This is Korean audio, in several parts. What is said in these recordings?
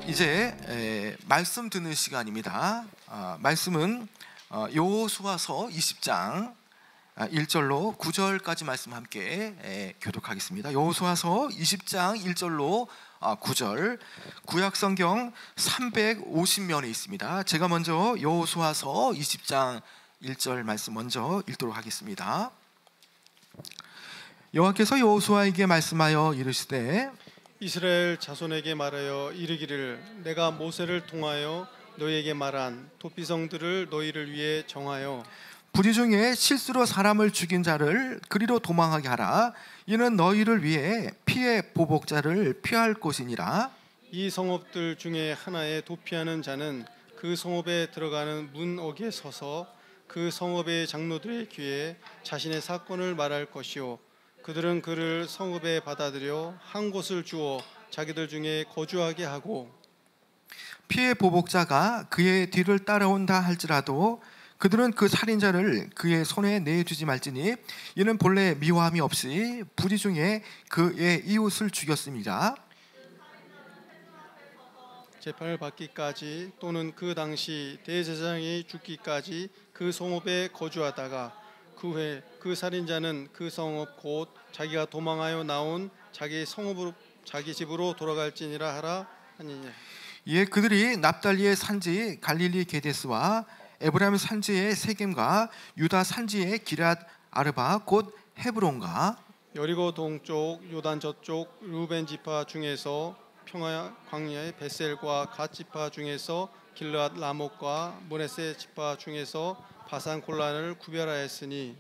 이제 말씀 듣는 시간입니다. 말씀은 여호수아서 20장 1절로 9절까지 말씀 함께 교독하겠습니다. 여호수아서 20장 1절로 9절, 구약성경 350면에 있습니다. 제가 먼저 여호수아서 20장 1절 말씀 먼저 읽도록 하겠습니다. 여호와께서 여호수아에게 말씀하여 이르시되 이스라엘 자손에게 말하여 이르기를 내가 모세를 통하여 너희에게 말한 도피성들을 너희를 위해 정하여 부리 중에 실수로 사람을 죽인 자를 그리로 도망하게 하라. 이는 너희를 위해 피의 보복자를 피할 것이니라. 이 성읍들 중에 하나에 도피하는 자는 그 성읍에 들어가는 문옥에 서서 그 성읍의 장로들의 귀에 자신의 사건을 말할 것이요 그들은 그를 성읍에 받아들여 한 곳을 주어 자기들 중에 거주하게 하고 피의 보복자가 그의 뒤를 따라온다 할지라도 그들은 그 살인자를 그의 손에 내주지 말지니 이는 본래 미워함이 없이 부리 중에 그의 이웃을 죽였습니다. 재판을 받기까지 또는 그 당시 대제사장이 죽기까지 그 성읍에 거주하다가 그 후에 그 살인자는 그 성읍 곧 자기가 도망하여 나온 자기 성읍으로 자기 집으로 돌아갈지니라 하라 하니니. 이에 그들이 납달리의 산지 갈릴리 게데스와 에브라임 산지의 세겜과 유다 산지의 기럇 아르바 곧 헤브론과 여리고 동쪽 요단 저쪽 루벤 지파 중에서 평야 광야의 베셀과 갓 지파 중에서 길르앗 라못과 므낫세 지파 중에서 바산 골란을 구별하였으니.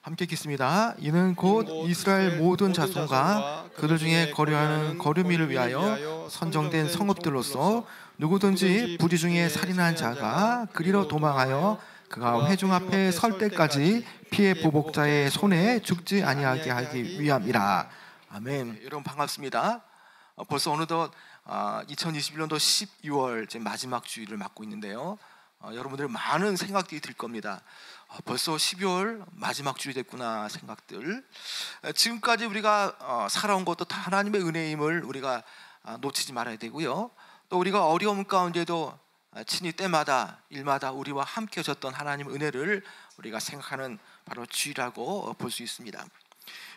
함께 읽겠습니다. 이는 곧 이스라엘 모든 자손과 그들 중에 거류하는 거류미를 위하여 선정된 성읍들로서 누구든지 부리 중에 살인한 자가 그리로 도망하여 그가 회중 앞에 설 때까지 피의 보복자의 손에 죽지 아니하게 하기 위함이라. 아멘. 여러분 반갑습니다. 벌써 어느덧 2021년도 12월 제 마지막 주일을 맞고 있는데요. 여러분들 많은 생각들이 들 겁니다. 벌써 12월 마지막 주일이 됐구나 생각들. 지금까지 우리가 살아온 것도 다 하나님의 은혜임을 우리가 놓치지 말아야 되고요. 또 우리가 어려움 가운데도 친히 때마다 일마다 우리와 함께 하셨던 하나님의 은혜를 우리가 생각하는 바로 주일이라고 볼 수 있습니다.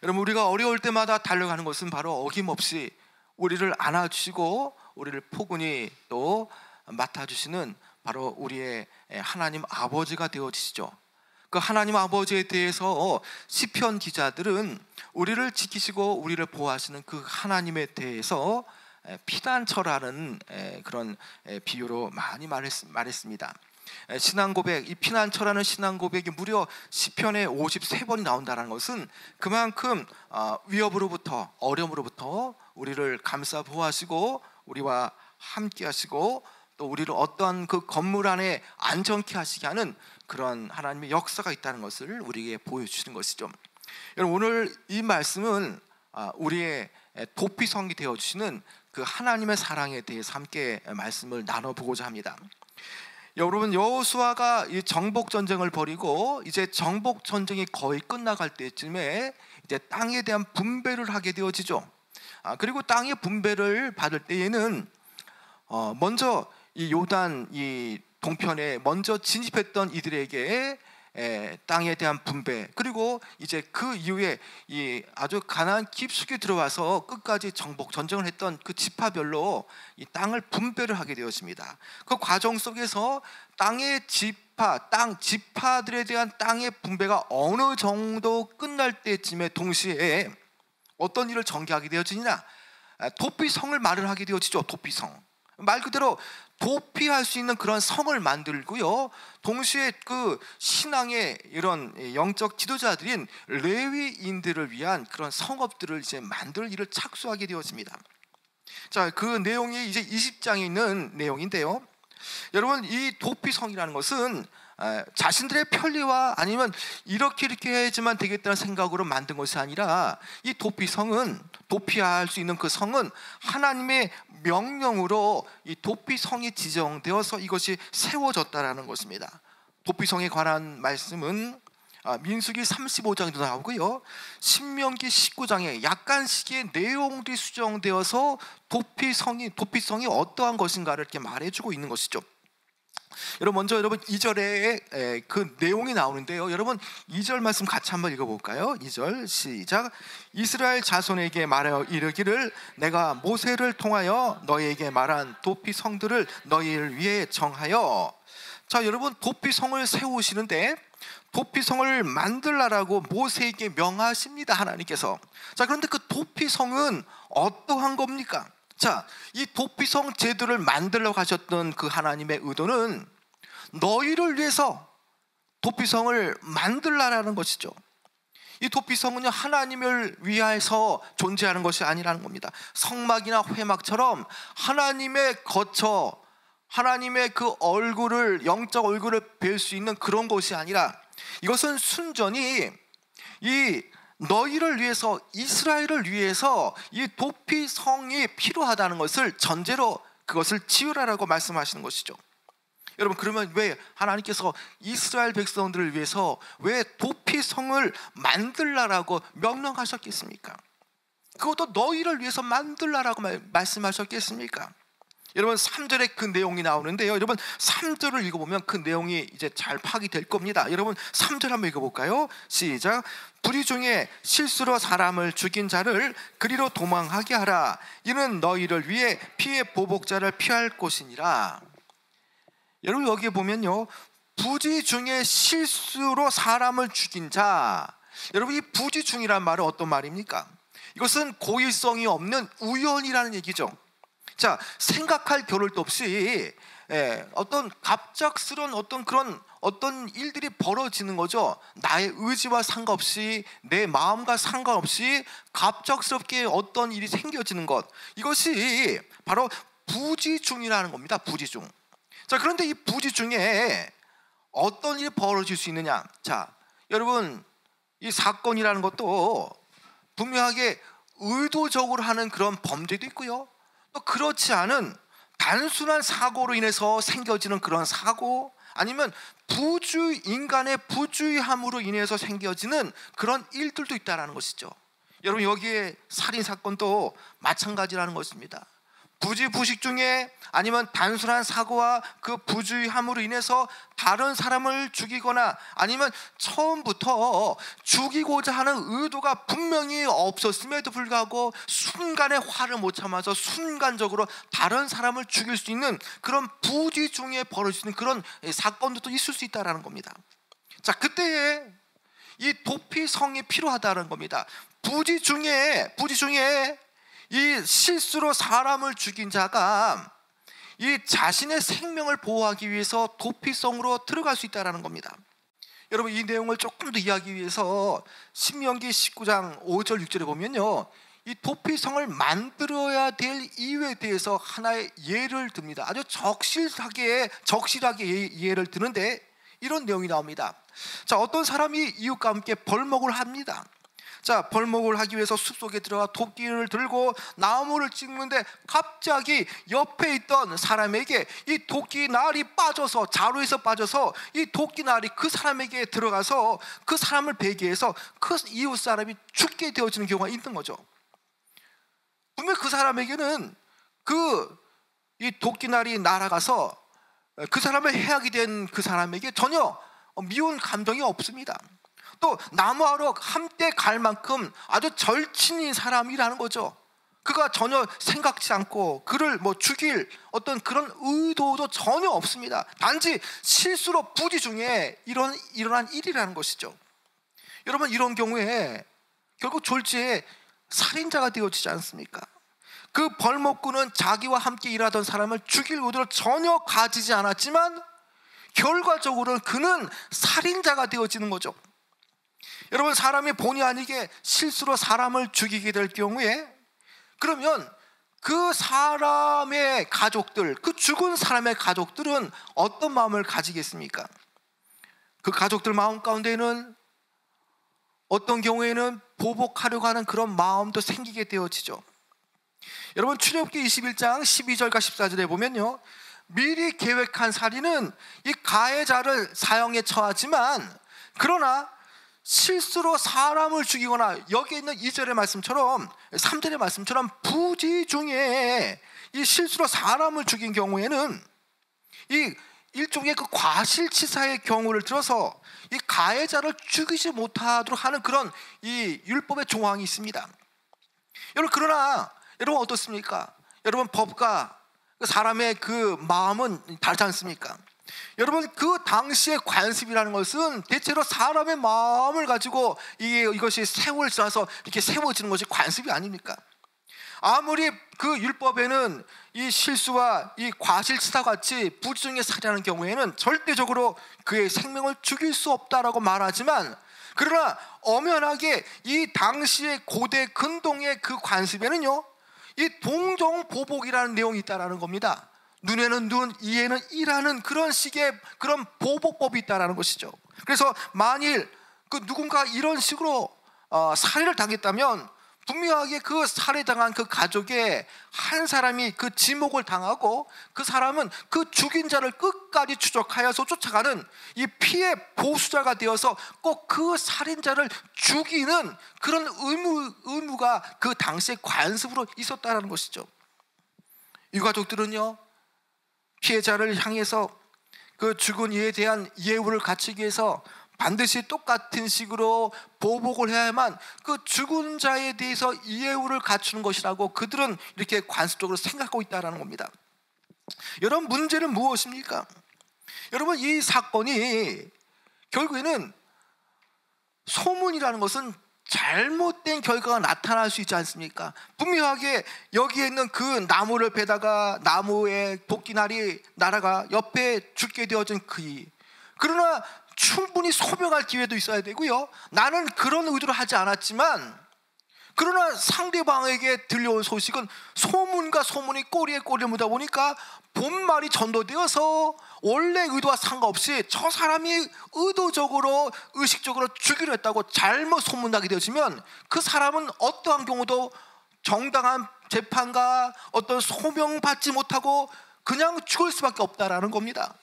여러분 우리가 어려울 때마다 달려가는 것은 바로 어김없이 우리를 안아주시고 우리를 포근히 또 맡아주시는 바로 우리의 하나님 아버지가 되어지시죠. 그 하나님 아버지에 대해서 시편 기자들은 우리를 지키시고 우리를 보호하시는 그 하나님에 대해서 피난처라는 그런 비유로 많이 말했습니다. 신앙고백, 이 피난처라는 신앙고백이 무려 시편에 53번이 나온다는 것은 그만큼 위협으로부터 어려움으로부터 우리를 감싸 보호하시고 우리와 함께 하시고 또 우리를 어떠한 그 건물 안에 안전케 하시게 하는 그런 하나님의 역사가 있다는 것을 우리에게 보여주시는 것이죠. 여러분 오늘 이 말씀은 우리의 도피성이 되어주시는 그 하나님의 사랑에 대해서 함께 말씀을 나눠보고자 합니다. 여러분 여호수아가 이 정복 전쟁을 벌이고 이제 정복 전쟁이 거의 끝나갈 때쯤에 이제 땅에 대한 분배를 하게 되어지죠. 그리고 땅의 분배를 받을 때에는 먼저 이 요단 이 동편에 먼저 진입했던 이들에게 땅에 대한 분배, 그리고 이제 그 이후에 이 아주 가나안 깊숙이 들어와서 끝까지 정복 전쟁을 했던 그 지파별로 이 땅을 분배를 하게 되었습니다. 그 과정 속에서 땅의 땅 지파들에 대한 땅의 분배가 어느 정도 끝날 때쯤에 동시에 어떤 일을 전개하게 되어지냐, 도피성을 마련하게 되어지죠. 도피성, 말 그대로 도피할 수 있는 그런 성을 만들고요. 동시에 그 신앙의 이런 영적 지도자들인 레위인들을 위한 그런 성읍들을 이제 만들 일을 착수하게 되었습니다. 자, 그 내용이 이제 20장에 있는 내용인데요. 여러분 이 도피성이라는 것은 자신들의 편리와 아니면 이렇게 해야지만 되겠다는 생각으로 만든 것이 아니라 이 도피성은 도피할 수 있는 그 성은 하나님의 명령으로 이 도피성이 지정되어서 이것이 세워졌다라는 것입니다. 도피성에 관한 말씀은 민수기 35장도 나오고요. 신명기 19장에 약간씩의 내용들이 수정되어서 도피성이 어떠한 것인가를 이렇게 말해주고 있는 것이죠. 먼저 여러분 2절에 그 내용이 나오는데요. 여러분 2절 말씀 같이 한번 읽어볼까요? 2절 시작. 이스라엘 자손에게 말하여 이르기를 내가 모세를 통하여 너희에게 말한 도피성들을 너희를 위해 정하여. 자, 여러분 도피성을 세우시는데 도피성을 만들라라고 모세에게 명하십니다, 하나님께서. 자, 그런데 그 도피성은 어떠한 겁니까? 자, 이 도피성 제도를 만들려고 하셨던 그 하나님의 의도는 너희를 위해서 도피성을 만들라라는 것이죠. 이 도피성은요, 하나님을 위해서 존재하는 것이 아니라는 겁니다. 성막이나 회막처럼 하나님의 거처, 하나님의 그 얼굴을, 영적 얼굴을 뵐 수 있는 그런 곳이 아니라 이것은 순전히 이 너희를 위해서, 이스라엘을 위해서 이 도피성이 필요하다는 것을 전제로 그것을 지으라라고 말씀하시는 것이죠. 여러분, 그러면 왜 하나님께서 이스라엘 백성들을 위해서 왜 도피성을 만들라라고 명령하셨겠습니까? 그것도 너희를 위해서 만들라라고 말씀하셨겠습니까? 여러분 3절에 그 내용이 나오는데요. 여러분 3절을 읽어보면 그 내용이 이제 잘 파악이 될 겁니다. 여러분 3절 한번 읽어볼까요? 시작. 불의 중에 실수로 사람을 죽인 자를 그리로 도망하게 하라. 이는 너희를 위해 피의 보복자를 피할 곳이니라. 여러분 여기에 보면요, 부지 중에 실수로 사람을 죽인 자. 여러분 이 부지 중이란 말은 어떤 말입니까? 이것은 고의성이 없는 우연이라는 얘기죠. 자, 생각할 겨를도 없이 어떤 갑작스러운 어떤 일들이 벌어지는 거죠. 나의 의지와 상관없이, 내 마음과 상관없이 갑작스럽게 어떤 일이 생겨지는 것, 이것이 바로 부지중이라는 겁니다. 부지중. 자, 그런데 이 부지중에 어떤 일이 벌어질 수 있느냐? 자, 여러분 이 사건이라는 것도 분명하게 의도적으로 하는 그런 범죄도 있고요, 또 그렇지 않은 단순한 사고로 인해서 생겨지는 그런 사고, 아니면 인간의 부주의함으로 인해서 생겨지는 그런 일들도 있다는 것이죠. 여러분 여기에 살인사건도 마찬가지라는 것입니다. 부지부식 중에 아니면 단순한 사고와 그 부주의함으로 인해서 다른 사람을 죽이거나 아니면 처음부터 죽이고자 하는 의도가 분명히 없었음에도 불구하고 순간에 화를 못 참아서 순간적으로 다른 사람을 죽일 수 있는 그런 부지 중에 벌어지는 그런 사건도 또 있을 수 있다는 겁니다. 자, 그때에 이 도피성이 필요하다는 겁니다. 부지 중에 이 실수로 사람을 죽인 자가 이 자신의 생명을 보호하기 위해서 도피성으로 들어갈 수 있다는 겁니다. 여러분 이 내용을 조금 더 이해하기 위해서 신명기 19장 5절 6절에 보면요, 이 도피성을 만들어야 될 이유에 대해서 하나의 예를 듭니다. 아주 적실하게 예를 드는데 이런 내용이 나옵니다. 자, 어떤 사람이 이웃과 함께 벌목을 합니다. 자, 벌목을 하기 위해서 숲속에 들어가 도끼를 들고 나무를 찍는데 갑자기 옆에 있던 사람에게 이 도끼날이 빠져서, 자루에서 빠져서 이 도끼날이 그 사람에게 들어가서 그 사람을 배기해서 그 이웃 사람이 죽게 되어지는 경우가 있는 거죠. 분명 그 사람에게는 이 도끼날이 날아가서 그 사람을 해하게 된 그 사람에게 전혀 미운 감정이 없습니다. 또 나무하러 함께 갈 만큼 아주 절친인 사람이라는 거죠. 그가 전혀 생각지 않고 그를 죽일 어떤 그런 의도도 전혀 없습니다. 단지 실수로 부지 중에 일어난 일이라는 것이죠. 여러분 이런 경우에 결국 졸지에 살인자가 되어지지 않습니까? 그 벌목꾼은 자기와 함께 일하던 사람을 죽일 의도를 전혀 가지지 않았지만 결과적으로는 그는 살인자가 되어지는 거죠. 여러분 사람이 본의 아니게 실수로 사람을 죽이게 될 경우에 그러면 그 사람의 가족들, 그 죽은 사람의 가족들은 어떤 마음을 가지겠습니까? 그 가족들 마음 가운데는 어떤 경우에는 보복하려고 하는 그런 마음도 생기게 되어지죠. 여러분 출애굽기 21장 12절과 14절에 보면요, 미리 계획한 살인은 이 가해자를 사형에 처하지만 그러나 실수로 사람을 죽이거나 여기 있는 2절의 말씀처럼 3절의 말씀처럼 부지 중에 이 실수로 사람을 죽인 경우에는 이 일종의 그 과실치사의 경우를 들어서 이 가해자를 죽이지 못하도록 하는 그런 이 율법의 조항이 있습니다. 여러분, 그러나 여러분 어떻습니까? 여러분, 법과 사람의 그 마음은 다르지 않습니까? 여러분, 그 당시의 관습이라는 것은 대체로 사람의 마음을 가지고 이것이 세월 지나서 이렇게 세워지는 것이 관습이 아닙니까? 아무리 그 율법에는 이 실수와 이 과실치사 같이 부지중에 살인하는 경우에는 절대적으로 그의 생명을 죽일 수 없다라고 말하지만, 그러나 엄연하게 이 당시의 고대 근동의 그 관습에는요, 이 동정보복이라는 내용이 있다라는 겁니다. 눈에는 눈, 이에는 이라는 그런 식의 그런 보복법이 있다라는 것이죠. 그래서 만일 그 누군가 이런 식으로 살해를 당했다면 분명하게 그 살해당한 그 가족의 한 사람이 그 지목을 당하고, 그 사람은 그 죽인 자를 끝까지 추적하여서 쫓아가는 이 피해 보수자가 되어서 꼭 그 살인자를 죽이는 그런 의무가 그 당시의 관습으로 있었다는 것이죠. 유가족들은요, 피해자를 향해서 그 죽은 이에 대한 예우를 갖추기 위해서 반드시 똑같은 식으로 보복을 해야만 그 죽은 자에 대해서 이해우를 갖추는 것이라고 그들은 이렇게 관습적으로 생각하고 있다는 겁니다. 여러분, 문제는 무엇입니까? 여러분, 이 사건이 결국에는 소문이라는 것은 잘못된 결과가 나타날 수 있지 않습니까? 분명하게 여기에 있는 그 나무를 베다가 나무의 도끼날이 날아가 옆에 죽게 되어진 그이, 그러나 충분히 소명할 기회도 있어야 되고요, 나는 그런 의도를 하지 않았지만, 그러나 상대방에게 들려온 소식은 소문과 소문이 꼬리에 꼬리를 묻다 보니까 본말이 전도되어서 원래 의도와 상관없이 저 사람이 의도적으로 의식적으로 죽이려 했다고 잘못 소문나게 되어지면 그 사람은 어떠한 경우도 정당한 재판과 어떤 소명받지 못하고 그냥 죽을 수밖에 없다라는 겁니다.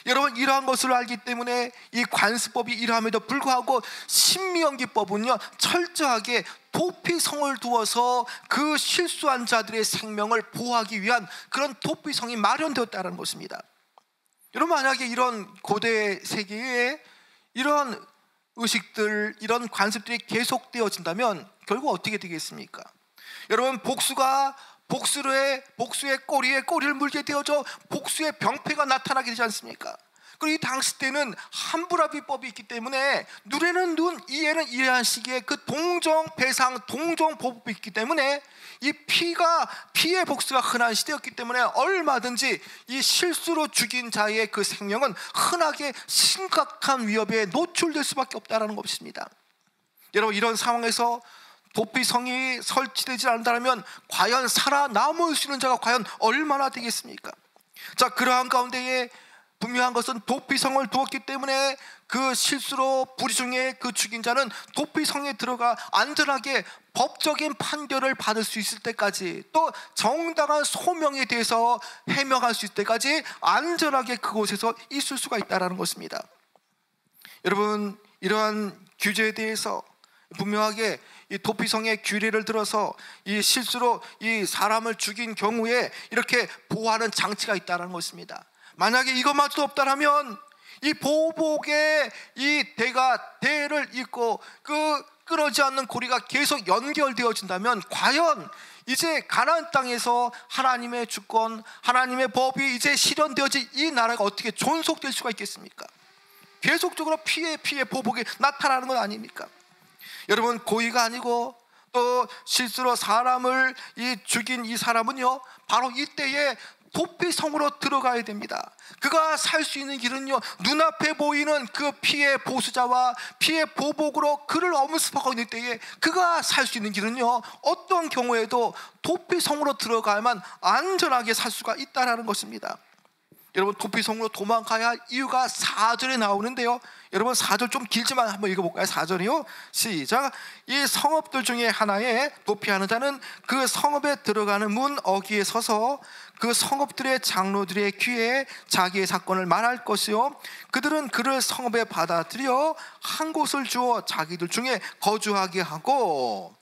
여러분, 이러한 것을 알기 때문에 이 관습법이 이러함에도 불구하고 신명기법은요, 철저하게 도피성을 두어서 그 실수한 자들의 생명을 보호하기 위한 그런 도피성이 마련되었다는 것입니다. 여러분, 만약에 이런 고대 세계에 이런 의식들, 이런 관습들이 계속되어진다면 결국 어떻게 되겠습니까? 여러분, 복수의 꼬리에 꼬리를 물게 되어져 복수의 병폐가 나타나게 되지 않습니까? 그리고 이 당시 때는 함부라비법이 있기 때문에 눈에는 눈, 이에는 이라는 식의 그 동정배상, 동정보복이 있기 때문에 이 피의 복수가 흔한 시대였기 때문에 얼마든지 이 실수로 죽인 자의 그 생명은 흔하게 심각한 위협에 노출될 수밖에 없다는 것입니다. 여러분, 이런 상황에서 도피성이 설치되지 않는다면 과연 살아남을 수 있는 자가 과연 얼마나 되겠습니까? 자, 그러한 가운데에 분명한 것은 도피성을 두었기 때문에 그 실수로 부리중에 그 죽인 자는 도피성에 들어가 안전하게 법적인 판결을 받을 수 있을 때까지, 또 정당한 소명에 대해서 해명할 수 있을 때까지 안전하게 그곳에서 있을 수가 있다는 것입니다. 여러분, 이러한 규제에 대해서 분명하게 이 도피성의 규례를 들어서 이 실수로 이 사람을 죽인 경우에 이렇게 보호하는 장치가 있다는 것입니다. 만약에 이것마저도 없다면 이 보복의 이 대를 잇고 그 끊어지 않는 고리가 계속 연결되어진다면 과연 이제 가나안 땅에서 하나님의 주권, 하나님의 법이 이제 실현되어진 이 나라가 어떻게 존속될 수가 있겠습니까? 계속적으로 피해 보복이 나타나는 건 아닙니까? 여러분, 고의가 아니고 또 실수로 사람을 죽인 이 사람은요, 바로 이때에 도피성으로 들어가야 됩니다. 그가 살 수 있는 길은요, 눈앞에 보이는 그 피해 보수자와 피해 보복으로 그를 엄습하고 있는 때에 그가 살 수 있는 길은요, 어떤 경우에도 도피성으로 들어가야만 안전하게 살 수가 있다는 것입니다. 여러분 도피성으로 도망가야 할 이유가 4절에 나오는데요. 여러분 4절 좀 길지만 한번 읽어볼까요? 4절이요. 시작. 이 성읍들 중에 하나에 도피하는 자는 그 성읍에 들어가는 문 어귀에 서서 그 성읍들의 장로들의 귀에 자기의 사건을 말할 것이요, 그들은 그를 성읍에 받아들여 한 곳을 주어 자기들 중에 거주하게 하고.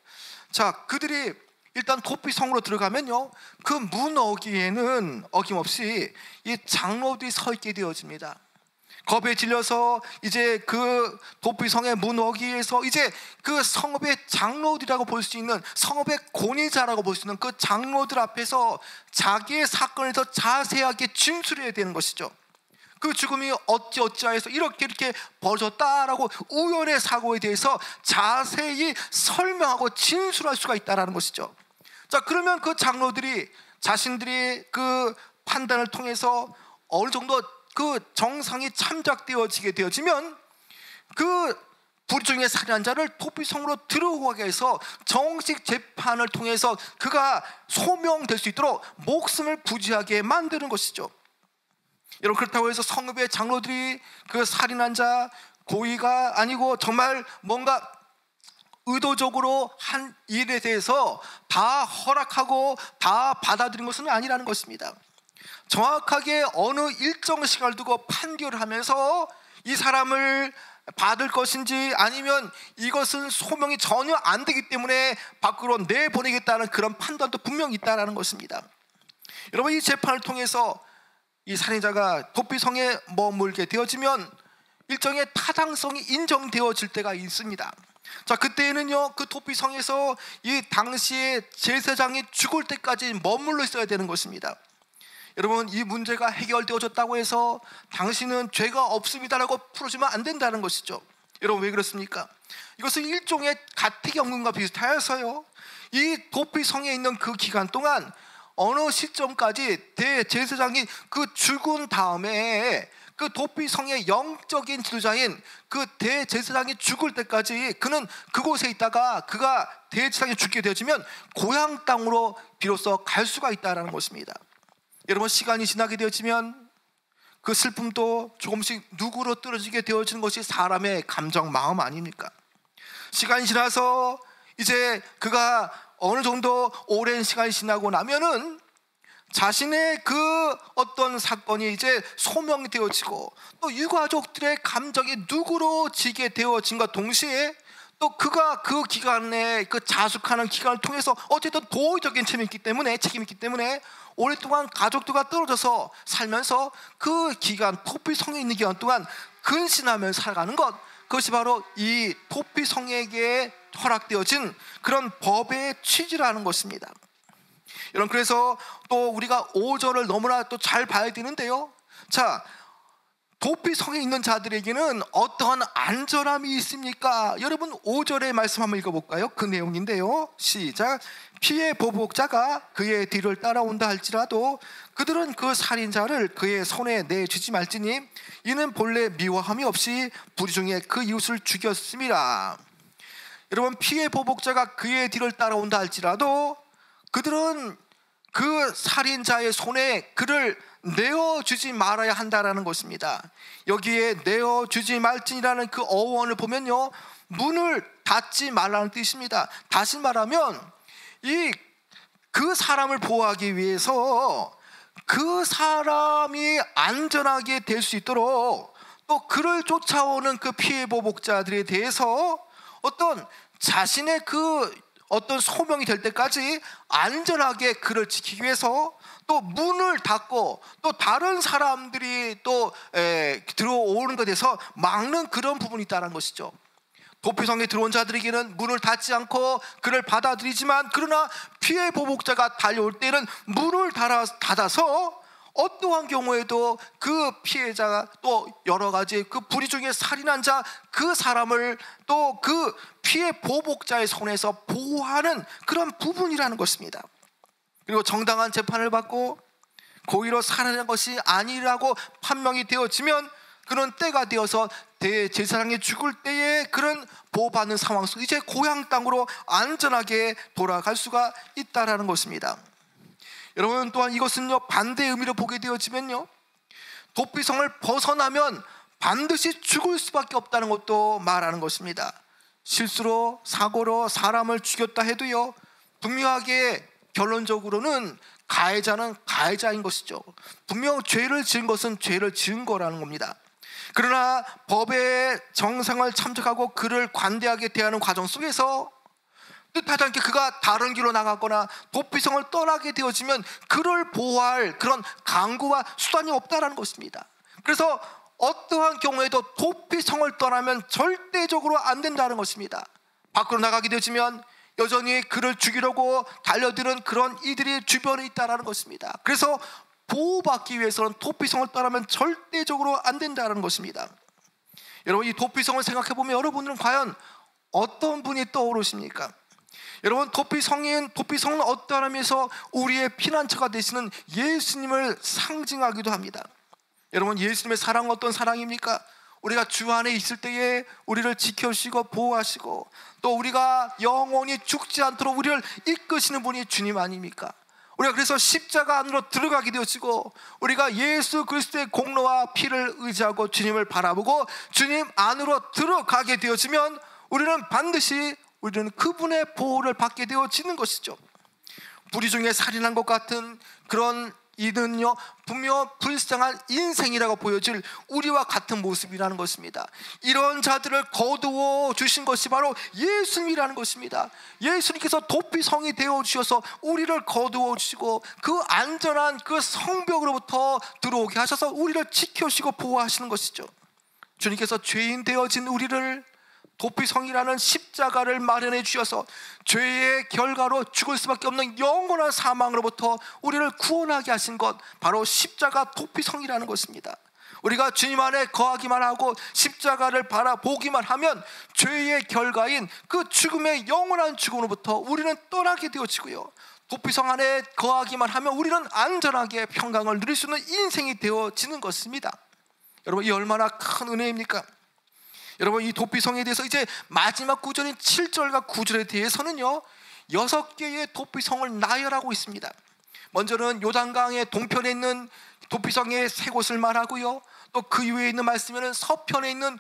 자, 그들이 일단 도피성으로 들어가면요, 그 문 어귀에는 어김없이 이 장로들이 서 있게 되어집니다. 겁에 질려서 이제 그 도피성의 문 어귀에서 이제 그 성읍의 장로들이라고 볼 수 있는, 성읍의 권위자라고 볼 수 있는 그 장로들 앞에서 자기의 사건을 더 자세하게 진술해야 되는 것이죠. 그 죽음이 어찌어찌하여서 이렇게 벌어졌다라고 우연의 사고에 대해서 자세히 설명하고 진술할 수가 있다라는 것이죠. 자, 그러면 그 장로들이 자신들이 그 판단을 통해서 어느 정도 그 정상이 참작되어지게 되어지면 그 불의 중에 살인한 자를 도피성으로 들어오게 해서 정식 재판을 통해서 그가 소명될 수 있도록 목숨을 부지하게 만드는 것이죠. 여러분, 그렇다고 해서 성읍의 장로들이 그 살인한 자 고의가 아니고 정말 뭔가 의도적으로 한 일에 대해서 다 허락하고 다 받아들인 것은 아니라는 것입니다. 정확하게 어느 일정 시간을 두고 판결을 하면서 이 사람을 받을 것인지 아니면 이것은 소명이 전혀 안 되기 때문에 밖으로 내보내겠다는 그런 판단도 분명히 있다는 것입니다. 여러분, 이 재판을 통해서 이 살인자가 도피성에 머물게 되어지면 일정의 타당성이 인정되어질 때가 있습니다. 자, 그때에는요, 그 도피성에서 이 당시의 제사장이 죽을 때까지 머물러 있어야 되는 것입니다. 여러분, 이 문제가 해결되어졌다고 해서 당신은 죄가 없습니다라고 풀어주면 안 된다는 것이죠. 여러분, 왜 그렇습니까? 이것은 일종의 가택연금과 비슷하여서요, 이 도피성에 있는 그 기간 동안 어느 시점까지 대제사장이 그 죽은 다음에 그 도피성의 영적인 지도자인 그 대제사장이 죽을 때까지 그는 그곳에 있다가 그가 대제사장이 죽게 되어지면 고향 땅으로 비로소 갈 수가 있다는 것입니다. 여러분, 시간이 지나게 되어지면 그 슬픔도 조금씩 누구로 떨어지게 되어지는 것이 사람의 감정, 마음 아닙니까? 시간이 지나서 이제 그가 어느 정도 오랜 시간이 지나고 나면은 자신의 그 어떤 사건이 이제 소명이 되어지고 또 유가족들의 감정이 누그러지게 되어진과 동시에 또 그가 그 기간에 그 자숙하는 기간을 통해서 어쨌든 도의적인 책임이 있기 때문에 오랫동안 가족들과 떨어져서 살면서 그 기간, 도피성에 있는 기간 동안 근신하면서 살아가는 것, 그것이 바로 이 도피성에게 허락되어진 그런 법의 취지라는 것입니다. 여러분, 그래서 또 우리가 5절을 너무나 또 잘 봐야 되는데요. 자, 도피성에 있는 자들에게는 어떠한 안전함이 있습니까? 여러분, 5절의 말씀 한번 읽어볼까요? 그 내용인데요. 시작. 피해 보복자가 그의 뒤를 따라온다 할지라도 그들은 그 살인자를 그의 손에 내주지 말지니 이는 본래 미워함이 없이 불의 중에 그 이웃을 죽였습니다. 여러분, 피해 보복자가 그의 뒤를 따라온다 할지라도 그들은 그 살인자의 손에 그를 내어주지 말아야 한다라는 것입니다. 여기에 내어주지 말지니라는 그 어원을 보면요, 문을 닫지 말라는 뜻입니다. 다시 말하면 그 사람을 보호하기 위해서 그 사람이 안전하게 될 수 있도록 또 그를 쫓아오는 그 피해 보복자들에 대해서 어떤 자신의 그 어떤 소명이 될 때까지 안전하게 그를 지키기 위해서 또 문을 닫고 또 다른 사람들이 또 들어오는 것에 대해서 막는 그런 부분이 있다는 것이죠. 도피성에 들어온 자들에게는 문을 닫지 않고 그를 받아들이지만, 그러나 피해 보복자가 달려올 때는 문을 닫아서 어떠한 경우에도 그 피해자가 또 여러 가지 그 불의 중에 살인한 자 그 사람을 또 그 피해 보복자의 손에서 보호하는 그런 부분이라는 것입니다. 그리고 정당한 재판을 받고 고의로 살해한 것이 아니라고 판명이 되어지면 그런 때가 되어서 대제사장이 죽을 때에 그런 보호받는 상황 속 이제 고향 땅으로 안전하게 돌아갈 수가 있다라는 것입니다. 여러분, 또한 이것은요, 반대 의미로 보게 되어지면요, 도피성을 벗어나면 반드시 죽을 수밖에 없다는 것도 말하는 것입니다. 실수로 사고로 사람을 죽였다 해도요, 분명하게 결론적으로는 가해자는 가해자인 것이죠. 분명 죄를 지은 것은 죄를 지은 거라는 겁니다. 그러나 법의 정상을 참작하고 그를 관대하게 대하는 과정 속에서 뜻하지 않게 그가 다른 길로 나가거나 도피성을 떠나게 되어지면 그를 보호할 그런 강구와 수단이 없다라는 것입니다. 그래서 어떠한 경우에도 도피성을 떠나면 절대적으로 안 된다는 것입니다. 밖으로 나가게 되어지면 여전히 그를 죽이려고 달려드는 그런 이들이 주변에 있다는 것입니다. 그래서 보호받기 위해서는 도피성을 떠나면 절대적으로 안 된다는 것입니다. 여러분, 이 도피성을 생각해보면 여러분들은 과연 어떤 분이 떠오르십니까? 여러분, 도피성은 어떠한 의미에서 우리의 피난처가 되시는 예수님을 상징하기도 합니다. 여러분, 예수님의 사랑은 어떤 사랑입니까? 우리가 주 안에 있을 때에 우리를 지켜주시고 보호하시고 또 우리가 영원히 죽지 않도록 우리를 이끄시는 분이 주님 아닙니까? 우리가 그래서 십자가 안으로 들어가게 되어지고 우리가 예수 그리스도의 공로와 피를 의지하고 주님을 바라보고 주님 안으로 들어가게 되어지면 우리는 반드시 그분의 보호를 받게 되어지는 것이죠. 불의 중에 살인한 것 같은 그런 이는요, 분명 불쌍한 인생이라고 보여질 우리와 같은 모습이라는 것입니다. 이런 자들을 거두어 주신 것이 바로 예수님이라는 것입니다. 예수님께서 도피성이 되어 주셔서 우리를 거두어 주시고 그 안전한 그 성벽으로부터 들어오게 하셔서 우리를 지켜주시고 보호하시는 것이죠. 주님께서 죄인 되어진 우리를 도피성이라는 십자가를 마련해 주셔서 죄의 결과로 죽을 수밖에 없는 영원한 사망으로부터 우리를 구원하게 하신 것, 바로 십자가 도피성이라는 것입니다. 우리가 주님 안에 거하기만 하고 십자가를 바라보기만 하면 죄의 결과인 그 죽음의 영원한 죽음으로부터 우리는 떠나게 되어지고요, 도피성 안에 거하기만 하면 우리는 안전하게 평강을 누릴 수 있는 인생이 되어지는 것입니다. 여러분, 이 얼마나 큰 은혜입니까? 여러분, 이 도피성에 대해서 이제 마지막 구절인 7절과 9절에 대해서는요, 6개의 도피성을 나열하고 있습니다. 먼저는 요단강의 동편에 있는 도피성의 세 곳을 말하고요, 또 그 이후에 있는 말씀에는 서편에 있는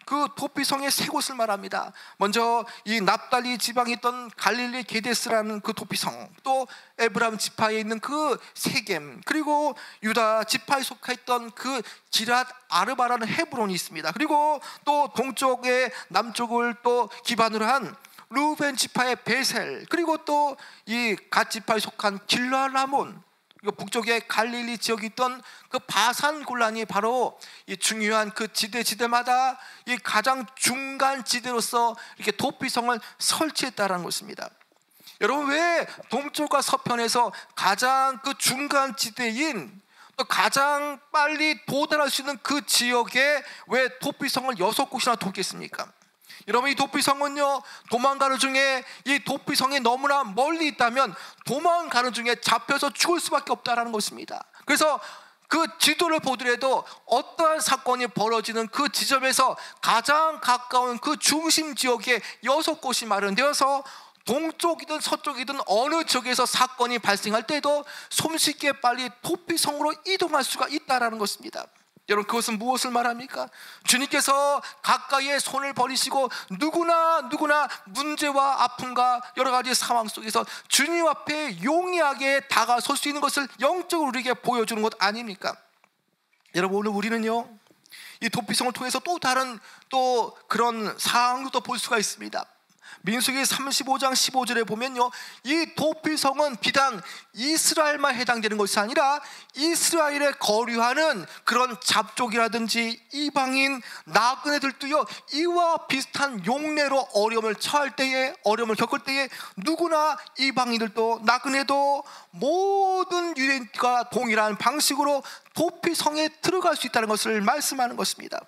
그 도피성의 세 곳을 말합니다. 먼저 이 납달리 지방에 있던 갈릴리 게데스라는 그 도피성, 또 에브라임 지파에 있는 그 세겜, 그리고 유다 지파에 속해 있던 그 기랏 아르바라는 헤브론이 있습니다. 그리고 또 동쪽에 남쪽을 또 기반으로 한 루벤 지파의 베셀, 그리고 또 이 갓 지파에 속한 길라라몬, 북쪽에 갈릴리 지역에 있던 그 바산 골란이 바로 이 중요한 그 지대마다 이 가장 중간 지대로서 이렇게 도피성을 설치했다라는 것입니다. 여러분, 왜 동쪽과 서편에서 가장 그 중간 지대인 또 가장 빨리 도달할 수 있는 그 지역에 왜 도피성을 6곳이나 뒀겠습니까? 여러분, 이 도피성은요, 도망가는 중에 이 도피성이 너무나 멀리 있다면 도망가는 중에 잡혀서 죽을 수밖에 없다라는 것입니다. 그래서 그 지도를 보더라도 어떠한 사건이 벌어지는 그 지점에서 가장 가까운 그 중심 지역에 6곳이 마련되어서 동쪽이든 서쪽이든 어느 쪽에서 사건이 발생할 때도 손쉽게 빨리 도피성으로 이동할 수가 있다라는 것입니다. 여러분, 그것은 무엇을 말합니까? 주님께서 가까이에 손을 버리시고 누구나 문제와 아픔과 여러 가지 상황 속에서 주님 앞에 용이하게 다가설 수 있는 것을 영적으로 우리에게 보여주는 것 아닙니까? 여러분, 오늘 우리는요, 이 도피성을 통해서 또 다른 또 그런 상황도 볼 수가 있습니다. 민수기 35장 15절에 보면요, 이 도피성은 비단 이스라엘만 해당되는 것이 아니라 이스라엘에 거류하는 그런 잡족이라든지 이방인 나그네들도요, 이와 비슷한 용례로 어려움을 겪을 때에 누구나 이방인들도 나그네도 모든 유대인과 동일한 방식으로 도피성에 들어갈 수 있다는 것을 말씀하는 것입니다.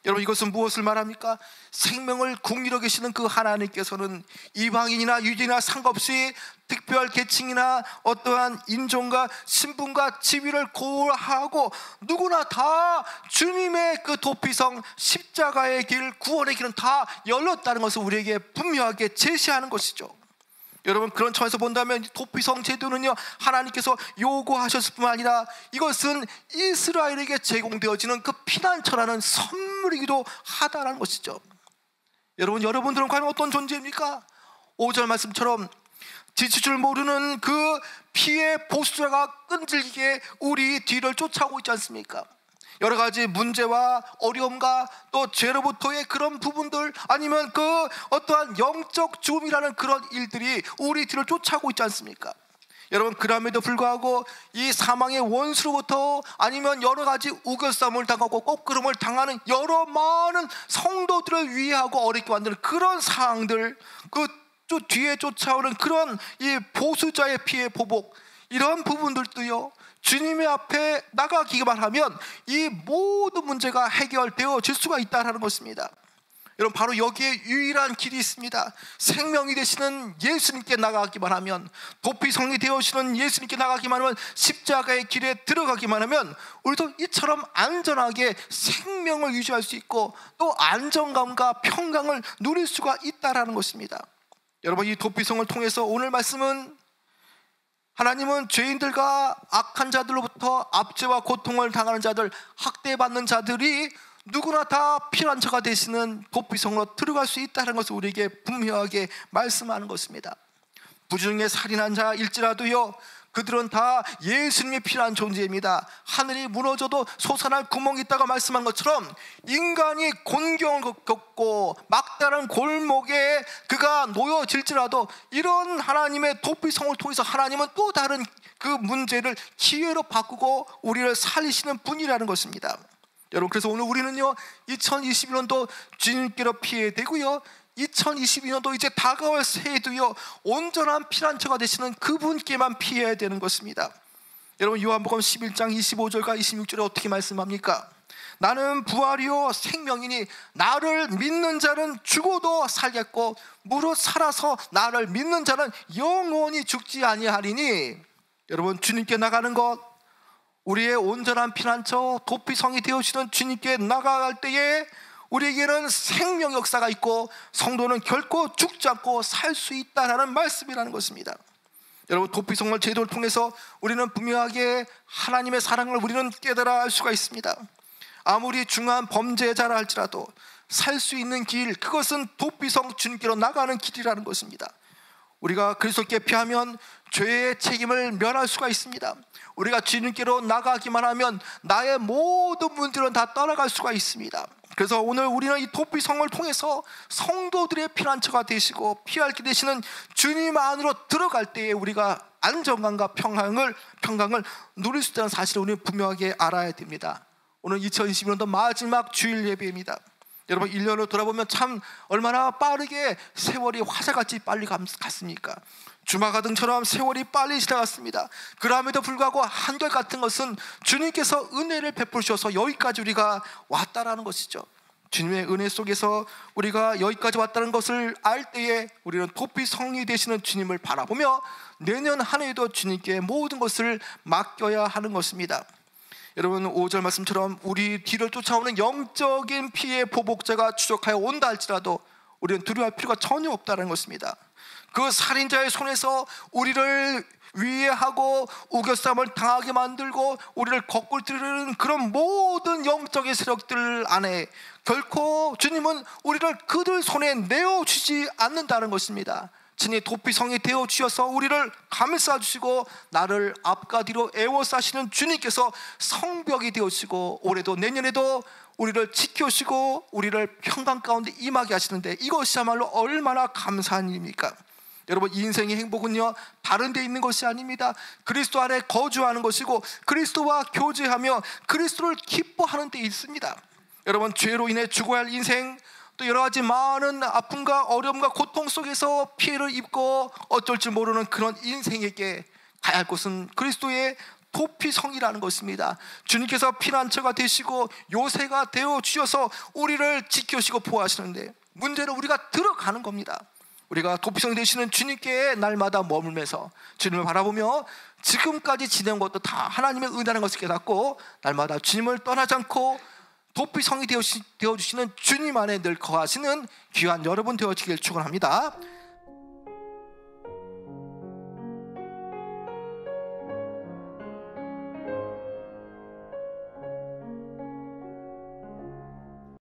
여러분, 이것은 무엇을 말합니까? 생명을 궁리로 계시는 그 하나님께서는 이방인이나 유대인이나 상관없이 특별 계층이나 어떠한 인종과 신분과 지위를 고려하고 누구나 다 주님의 그 도피성 십자가의 길, 구원의 길은 다 열렸다는 것을 우리에게 분명하게 제시하는 것이죠. 여러분, 그런 점에서 본다면 도피성 제도는요, 하나님께서 요구하셨을 뿐만 아니라 이것은 이스라엘에게 제공되어지는 그 피난처라는 선물이기도 하다라는 것이죠. 여러분들은 과연 어떤 존재입니까? 5절 말씀처럼 지칠 줄 모르는 그 피의 보수자가 끈질기게 우리 뒤를 쫓아오고 있지 않습니까? 여러 가지 문제와 어려움과 또 죄로부터의 그런 부분들, 아니면 그 어떠한 영적 죽음이라는 그런 일들이 우리 뒤를 쫓아오고 있지 않습니까? 여러분, 그럼에도 불구하고 이 사망의 원수로부터, 아니면 여러 가지 우겨싸움을 당하고 꺾으름을 당하는 여러 많은 성도들을 위해하고 어렵게 만드는 그런 상황들, 그 뒤에 쫓아오는 그런 이 보수자의 피해 보복, 이런 부분들도요, 주님의 앞에 나가기만 하면 이 모든 문제가 해결되어질 수가 있다는 것입니다. 여러분, 바로 여기에 유일한 길이 있습니다. 생명이 되시는 예수님께 나가기만 하면, 도피성이 되어시는 예수님께 나가기만 하면, 십자가의 길에 들어가기만 하면 우리도 이처럼 안전하게 생명을 유지할 수 있고 또 안정감과 평강을 누릴 수가 있다는 것입니다. 여러분, 이 도피성을 통해서 오늘 말씀은, 하나님은 죄인들과 악한 자들로부터 압제와 고통을 당하는 자들, 학대받는 자들이 누구나 다 피난처가 되시는 도피성으로 들어갈 수 있다는 것을 우리에게 분명하게 말씀하는 것입니다. 부중에 살인한 자일지라도요, 그들은 다 예수님의 필요한 존재입니다. 하늘이 무너져도 솟아날 구멍이 있다가 말씀한 것처럼, 인간이 곤경을 겪고 막다른 골목에 그가 놓여질지라도 이런 하나님의 도피성을 통해서 하나님은 또 다른 그 문제를 기회로 바꾸고 우리를 살리시는 분이라는 것입니다. 여러분, 그래서 오늘 우리는요, 2021년도 주님께로 피해야 되고요, 2022년도 이제 다가올 새해도요, 온전한 피난처가 되시는 그분께만 피해야 되는 것입니다. 여러분, 요한복음 11장 25절과 26절에 어떻게 말씀합니까? 나는 부활이요 생명이니 나를 믿는 자는 죽어도 살겠고 무릇 살아서 나를 믿는 자는 영원히 죽지 아니하리니. 여러분, 주님께 나가는 것, 우리의 온전한 피난처 도피성이 되어주시는 주님께 나아갈 때에 우리에게는 생명 역사가 있고 성도는 결코 죽지 않고 살 수 있다는 말씀이라는 것입니다. 여러분, 도피성을 제도를 통해서 우리는 분명하게 하나님의 사랑을 우리는 깨달아 알 수가 있습니다. 아무리 중한 범죄자라 할지라도 살 수 있는 길, 그것은 도피성 주님께로 나가는 길이라는 것입니다. 우리가 그리스도께 피하면 죄의 책임을 면할 수가 있습니다. 우리가 주님께로 나가기만 하면 나의 모든 문제는 다 떠나갈 수가 있습니다. 그래서 오늘 우리는 이 도피성을 통해서 성도들의 피난처가 되시고 피할 길 되시는 주님 안으로 들어갈 때에 우리가 안정감과 평강을 누릴 수 있다는 사실을 우리는 분명하게 알아야 됩니다. 오늘 2021년도 마지막 주일 예배입니다. 여러분, 1년을 돌아보면 참 얼마나 빠르게 세월이 화살같이 빨리 갔습니까? 주마가등처럼 세월이 빨리 지나갔습니다. 그럼에도 불구하고 한결같은 것은 주님께서 은혜를 베푸셔서 여기까지 우리가 왔다라는 것이죠. 주님의 은혜 속에서 우리가 여기까지 왔다는 것을 알 때에 우리는 도피성이 되시는 주님을 바라보며 내년 한 해에도 주님께 모든 것을 맡겨야 하는 것입니다. 여러분, 5절 말씀처럼 우리 뒤를 쫓아오는 영적인 피해 보복자가 추적하여 온다 할지라도 우리는 두려워할 필요가 전혀 없다는 것입니다. 그 살인자의 손에서 우리를 위해하고 우겨싸움을 당하게 만들고 우리를 거꾸로 들이는 그런 모든 영적인 세력들 안에 결코 주님은 우리를 그들 손에 내어주지 않는다는 것입니다. 친히 도피성이 되어주셔서 우리를 감싸주시고 나를 앞과 뒤로 에워싸시는 주님께서 성벽이 되어주시고 올해도 내년에도 우리를 지켜주시고 우리를 평강 가운데 임하게 하시는데 이것이야말로 얼마나 감사한 일입니까? 여러분, 인생의 행복은요 다른 데 있는 것이 아닙니다. 그리스도 안에 거주하는 것이고 그리스도와 교제하며 그리스도를 기뻐하는 데 있습니다. 여러분, 죄로 인해 죽어야 할 인생, 또 여러 가지 많은 아픔과 어려움과 고통 속에서 피해를 입고 어쩔 줄 모르는 그런 인생에게 가야 할 곳은 그리스도의 도피성이라는 것입니다. 주님께서 피난처가 되시고 요새가 되어 주셔서 우리를 지켜주시고 보호하시는데 문제는 우리가 들어가는 겁니다. 우리가 도피성이 되시는 주님께 날마다 머물면서 주님을 바라보며 지금까지 지낸 것도 다 하나님의 은혜라는 것을 깨닫고 날마다 주님을 떠나지 않고 도피성이 되어주시는 주님 안에 늘 거하시는 귀한 여러분 되어지길 축원합니다.